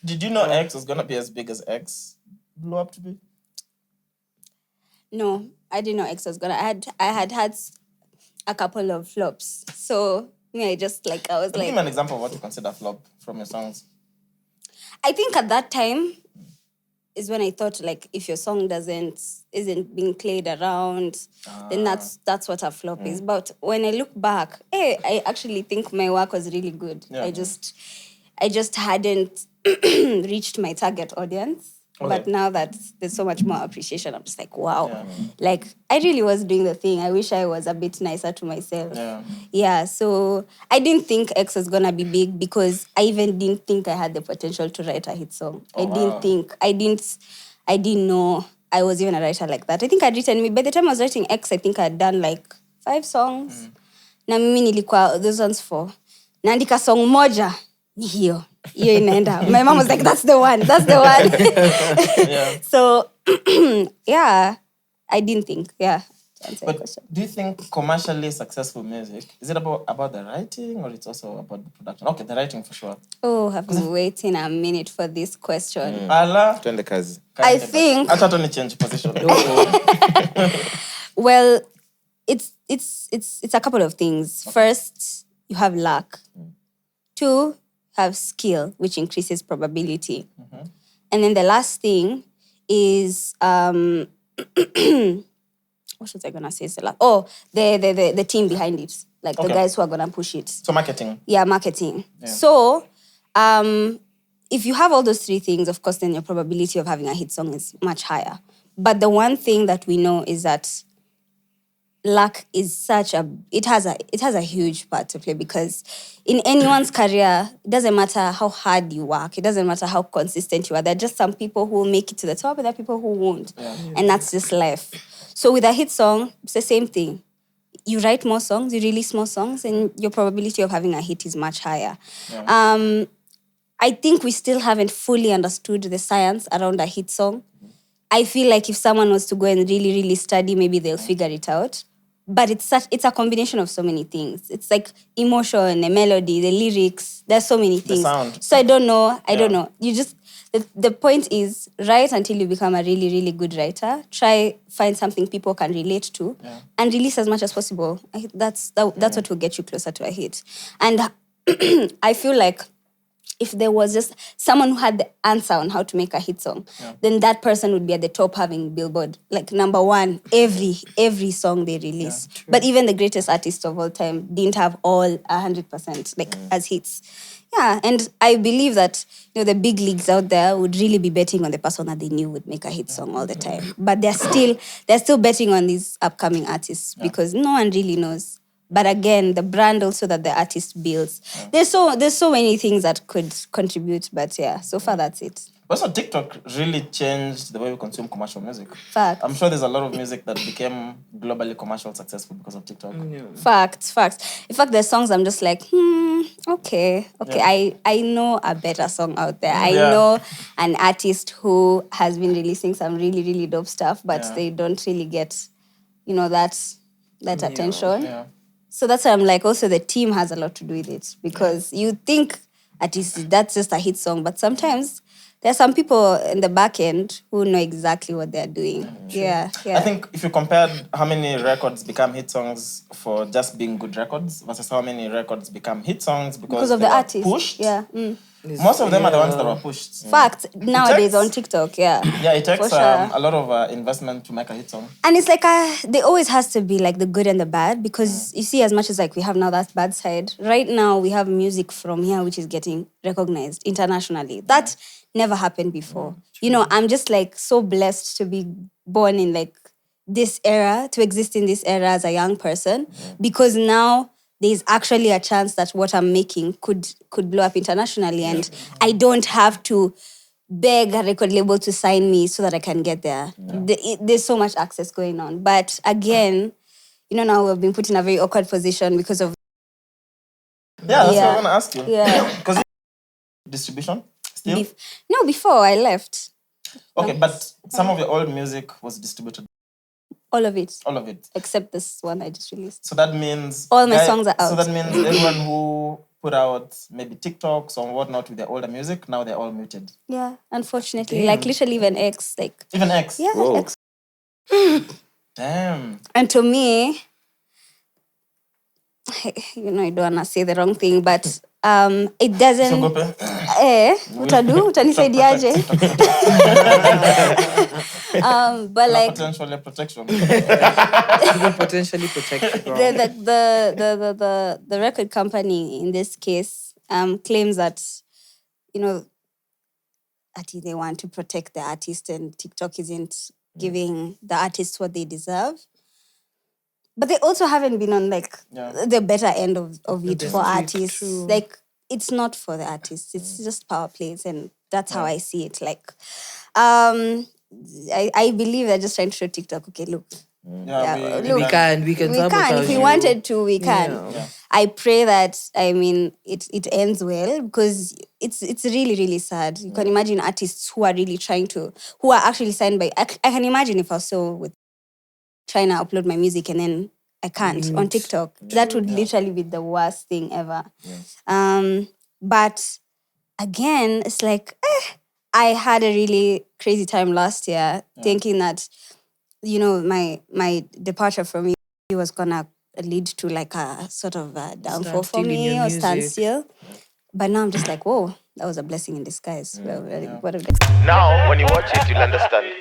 Did you know X was gonna be as big as X blew up to be? No, I didn't know X was gonna. I had a couple of flops. So I just I was Give me an example of what you consider flop from your songs. I think at that time is when I thought if your song isn't being played around, then that's what a flop is. But when I look back, I actually think my work was really good. Yeah. I just hadn't reached my target audience. Okay. But now that there's so much more appreciation, I'm just wow. Yeah. I really was doing the thing. I wish I was a bit nicer to myself. Yeah, so I didn't think X was going to be big because I even didn't think I had the potential to write a hit song. I didn't know I was even a writer like that. I think I'd written, by the time I was writing X, I think I'd done 5 songs. Na mimi nilikuwa, those ones 4. Naandika song moja, ni hiyo inaenda. My mom was like, that's the one. Yeah. So, yeah, I didn't think, yeah. But do you think commercially successful music, is it about the writing or it's also about the production? Okay, the writing for sure. Oh, I've been waiting a minute for this question. Allah. I think... I thought only change position. Well, it's a couple of things. Okay. First, you have luck. 2, have skill, which increases probability. Mm-hmm. And then the last thing is... what was I gonna say? The team behind it, the guys who are gonna push it. So marketing. Yeah, marketing. Yeah. So, if you have all those 3 things, of course, then your probability of having a hit song is much higher. But the one thing that we know is that luck is it has a huge part to play, because in anyone's career, it doesn't matter how hard you work, it doesn't matter how consistent you are. There are just some people who will make it to the top and there are people who won't. Yeah. And that's just life. So with a hit song, it's the same thing. You write more songs, you release more songs, and your probability of having a hit is much higher. Yeah. I think we still haven't fully understood the science around a hit song. I feel like if someone was to go and really, really study, maybe they'll figure it out. But it's a combination of so many things. It's emotion, the melody, the lyrics. There's so many things. The sound. So I don't know. You just... The point is, write until you become a really, really good writer. Find something people can relate to, and release as much as possible. That's what will get you closer to a hit. And I feel like if there was just someone who had the answer on how to make a hit song, then that person would be at the top, having Billboard number 1 every song they release. Yeah, but even the greatest artists of all time didn't have all 100% as hits. Yeah, and I believe that the big leagues out there would really be betting on the person that they knew would make a hit song all the time. But they're still betting on these upcoming artists because no one really knows. But again, the brand also that the artist builds. Yeah. There's so many things that could contribute, but so far that's it. Also, TikTok really changed the way we consume commercial music. Facts. I'm sure there's a lot of music that became globally commercial successful because of TikTok. Yeah. Facts. In fact, there's songs I'm just okay. Yeah. I know a better song out there. I know an artist who has been releasing some really, really dope stuff, but they don't really get, that attention. Yeah. So that's why I'm also the team has a lot to do with it, because you think artist that's just a hit song, but sometimes there are some people in the back end who know exactly what they're doing. Yeah. I think if you compared how many records become hit songs for just being good records versus how many records become hit songs because of the artist pushed. Yeah. Most of them are the ones that were pushed. Fact. Nowadays on TikTok, Yeah, it takes a lot of investment to make a hit song. And it's there always has to be the good and the bad, because you see, as much as we have now that bad side, right now we have music from here which is getting recognized internationally. That never happened before. I'm just so blessed to be born in this era, to exist in this era as a young person, because now there's actually a chance that what I'm making could blow up internationally, and I don't have to beg a record label to sign me so that I can get there. There's so much access going on. But again, now we've been put in a very awkward position because of... Yeah, that's what I want to ask you. Yeah. Because distribution still? No, before I left. Okay, but some of your old music was distributed. All of it. All of it. Except this one I just released. So that means... all my songs are out. So that means everyone who put out maybe TikToks or whatnot with their older music. Now they're all muted. Yeah, unfortunately. Like literally even X. Like Even X. yeah, Whoa. X. Damn. And to me, I don't want to say the wrong thing, but it doesn't. Sogope. Utanisaidiaje? But like Potential protection. Even potentially protect you. the record company in this case claims that they want to protect the artist and TikTok isn't giving the artists what they deserve. But they also haven't been on the better end of it for artists. True. Like it's not for the artists. It's just power plays, and that's how I see it. Like, I believe they're just trying to show TikTok. Okay, look. Yeah, We can sabotage If we you. wanted to, we can. Yeah. I pray that it ends well, because it's really, really sad. You can imagine artists who are really who are actually signed by. I can imagine if I was so with trying to upload my music and then I can't on TikTok. That would literally be the worst thing ever. Yes. But again, it's like I had a really crazy time last year thinking that my departure from me was gonna lead to like a sort of a downfall for Standstill in me your or music. standstill. But now I'm just like, whoa, that was a blessing in disguise. What a Now, when you watch it, you'll understand.